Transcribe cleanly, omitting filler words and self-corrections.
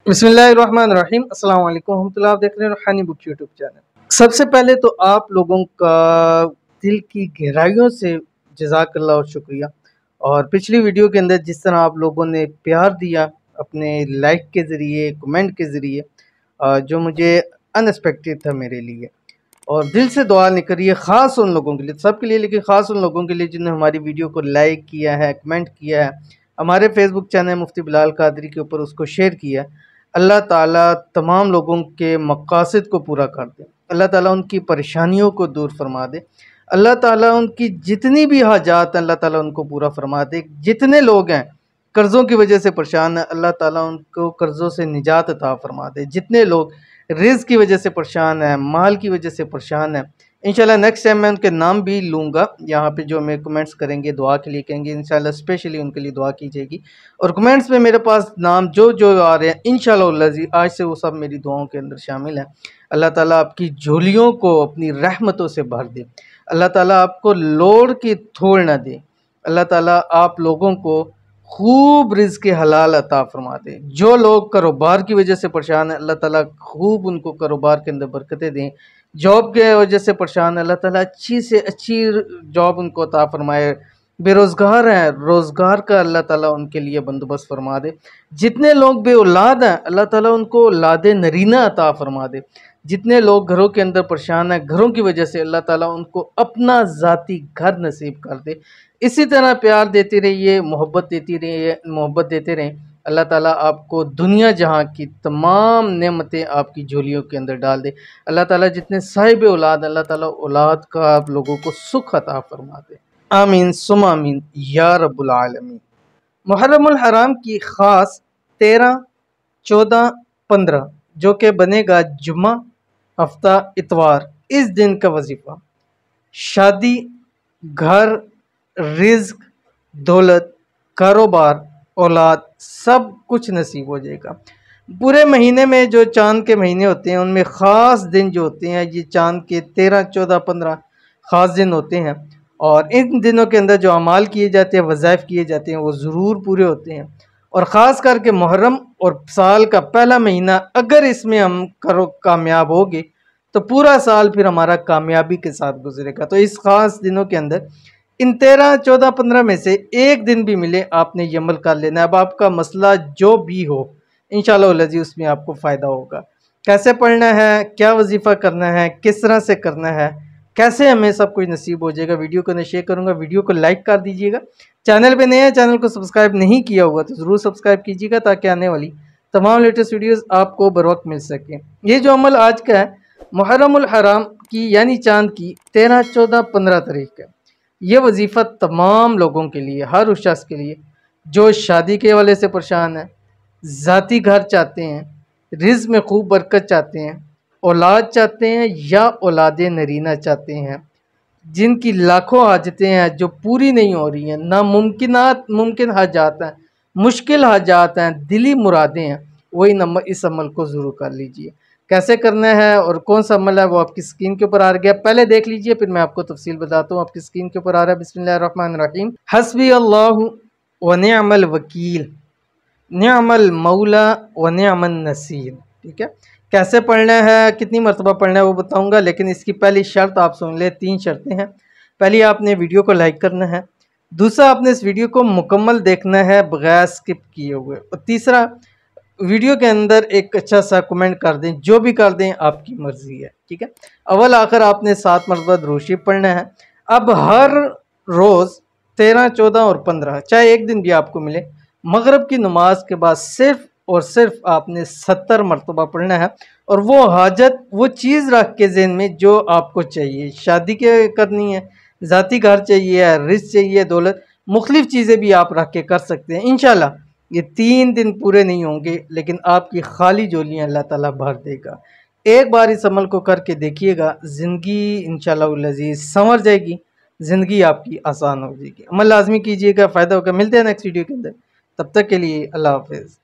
बिस्मिल्लाहिर्रहमानिर्रहीम। अस्सलाम वालेकुम रहमतुल्लाह। आप देख रहे हैं रूहानी बुक यूट्यूब चैनल। सबसे पहले तो आप लोगों का दिल की गहराइयों से जज़ाकल्लाह और शुक्रिया। और पिछली वीडियो के अंदर जिस तरह आप लोगों ने प्यार दिया अपने लाइक के ज़रिए, कमेंट के ज़रिए, जो मुझे अनएक्सपेक्टेड था मेरे लिए, और दिल से दुआ निकल रही है ख़ास उन लोगों के लिए, सबके लिए, लेकिन ख़ास उन लोगों के लिए जिन्होंने हमारी वीडियो को लाइक किया है, कमेंट किया है, हमारे फेसबुक चैनल मुफ्ती बिलाल कादरी के ऊपर उसको शेयर किया है। अल्लाह ताला तमाम लोगों के मक़ासिद को पूरा कर दे, अल्लाह ताला उनकी परेशानियों को दूर फरमा दे, अल्लाह ताला उनकी जितनी भी हाजात हैं अल्लाह ताला उनको पूरा फरमा दे। जितने लोग हैं कर्ज़ों की वजह से परेशान हैं, अल्लाह ताला उनको कर्ज़ों से निजात अता फरमा दे। जितने लोग रिज़्क़ की वजह से परेशान हैं, माल की वजह से परेशान हैं, इंशाल्लाह नेक्स्ट टाइम मैं उनके नाम भी लूँगा। यहाँ पे जो हमें कमेंट्स करेंगे, दुआ के लिए कहेंगे, इंशाल्लाह स्पेशली उनके लिए दुआ की जाएगी। और कमेंट्स में मेरे पास नाम जो जो आ रहे हैं इंशाल्लाह आज से वो सब मेरी दुआओं के अंदर शामिल हैं। अल्लाह ताला आपकी झोलियों को अपनी रहमतों से भर दे, अल्लाह ताला आपको लोड़ की थोड़ ना दे, अल्लाह ताला आप लोगों को खूब रिज़्क़ हलाल अता फरमा दे। जो लोग कारोबार की वजह से परेशान हैं अल्लाह ताला खूब उनको कारोबार के अंदर बरकतें दें। जॉब के वजह से परेशान है अल्लाह ताला अच्छी से अच्छी जॉब उनको अता फरमाए। बेरोज़गार हैं, रोज़गार का अल्लाह ताला उनके लिए बंदोबस्त फरमा दे। जितने लोग बे औलाद हैं अल्लाह ताला उनको औलाद नरीना अता फरमा दे। जितने लोग घरों के अंदर परेशान हैं, घरों की वजह से अल्लाह ताला उनको अपना ज़ाती घर नसीब कर दे। इसी तरह प्यार देते रहिए, मोहब्बत देती रहिए, मोहब्बत देते रहें। अल्लाह ताला आपको दुनिया जहाँ की तमाम नेमतें आपकी झोलियों के अंदर डाल दे। अल्लाह ताला जितने साहिब औलाद, अल्लाह ताला औलाद का आप लोगों को सुख अता फरमा दे। आमीन सुम आमीन या रब्बुल आलमीन। मुहर्रमुल हराम की ख़ास 13, 14, 15 जो कि बनेगा जुम्मा, हफ्ता, इतवार, इस दिन का वजीफ़ा शादी, घर, रिज़्क़, दौलत, कारोबार, औलाद सब कुछ नसीब हो जाएगा। पूरे महीने में जो चाँद के महीने होते हैं उनमें ख़ास दिन जो होते हैं ये चाँद के 13, 14, 15 ख़ास दिन होते हैं। और इन दिनों के अंदर जो अमाल किए जाते हैं, वज़ाइफ किए जाते हैं, वो ज़रूर पूरे होते हैं। और ख़ास करके मुहर्रम और साल का पहला महीना अगर इसमें हम कामयाब होंगे तो पूरा साल फिर हमारा कामयाबी के साथ गुजरेगा। तो इस ख़ास दिनों के अंदर इन 13, 14, 15 में से एक दिन भी मिले आपने ये अमल कर लेना है। अब आपका मसला जो भी हो इंशाअल्लाह उसमें आपको फ़ायदा होगा। कैसे पढ़ना है, क्या वजीफ़ा करना है, किस तरह से करना है, कैसे हमें सब कुछ नसीब हो जाएगा। वीडियो को मैं शेयर करूँगा, वीडियो को लाइक कर दीजिएगा। चैनल पे नए हैं, चैनल को सब्सक्राइब नहीं किया हुआ तो ज़रूर सब्सक्राइब कीजिएगा ताकि आने वाली तमाम लेटेस्ट वीडियोज़ आपको बर वक्त मिल सकें। ये जो अमल आज का है मुहर्रमुल हराम की यानी चाँद की 13, 14, 15 तारीख का, ये वजीफ़ा तमाम लोगों के लिए, हर उस शख्स के लिए जो शादी के हवाले से परेशान है, ज़ाती घर चाहते हैं, रिज़्क़ में खूब बरकत चाहते हैं, औलाद चाहते हैं या औलाद नरीना चाहते हैं, जिनकी लाखों हाजतें हैं जो पूरी नहीं हो रही हैं, मुमकिन हाजात हैं, मुश्किल हाजात हैं, दिली मुरादें हैं, वही इस अमल को ज़रूर कर लीजिए। कैसे करना है और कौन सा अमल है वो आपकी स्क्रीन के ऊपर आ गया, पहले देख लीजिए फिर मैं आपको तफसील बताता हूँ। आपकी स्क्रीन के ऊपर आ रहा है बिस्मिल्लाहिर्रहमानिर्रहीम। हस्बी अल्लाहु व निअमल वकील, निअमल मौला व निअमन नसीर। ठीक है, कैसे पढ़ना है, कितनी मरतबा पढ़ना है वो बताऊंगा, लेकिन इसकी पहली शर्त आप सुन ले। 3 शर्तें हैं। पहली, आपने वीडियो को लाइक करना है। दूसरा, आपने इस वीडियो को मुकम्मल देखना है बगैर स्किप किए हुए। और तीसरा, वीडियो के अंदर एक अच्छा सा कमेंट कर दें, जो भी कर दें आपकी मर्ज़ी है। ठीक है, अव्वल आखिर आपने 7 मरतबा दुरूद शरीफ पढ़ना है। अब हर रोज़ 13, 14 और 15 चाहे एक दिन भी आपको मिले, मगरिब की नमाज के बाद सिर्फ़ और सिर्फ आपने 70 मरतबा पढ़ना है। और वो हाजत, वो चीज़ रख के ज़हन में जो आपको चाहिए। शादी के करनी है, ज़ाती घर चाहिए, रिज़्क़ चाहिए, दौलत, मुख्तलिफ़ चीज़ें भी आप रख के कर सकते हैं। इंशाल्लाह ये 3 दिन पूरे नहीं होंगे लेकिन आपकी खाली झोलियाँ अल्लाह ताला भर देगा। एक बार इस अमल को करके देखिएगा, ज़िंदगी इंशाअल्लाह संवर जाएगी, ज़िंदगी आपकी आसान हो जाएगी। अमल लाजमी कीजिएगा, फ़ायदा होगा। मिलते हैं नेक्स्ट वीडियो के अंदर, तब तक के लिए अल्लाह हाफ़िज़।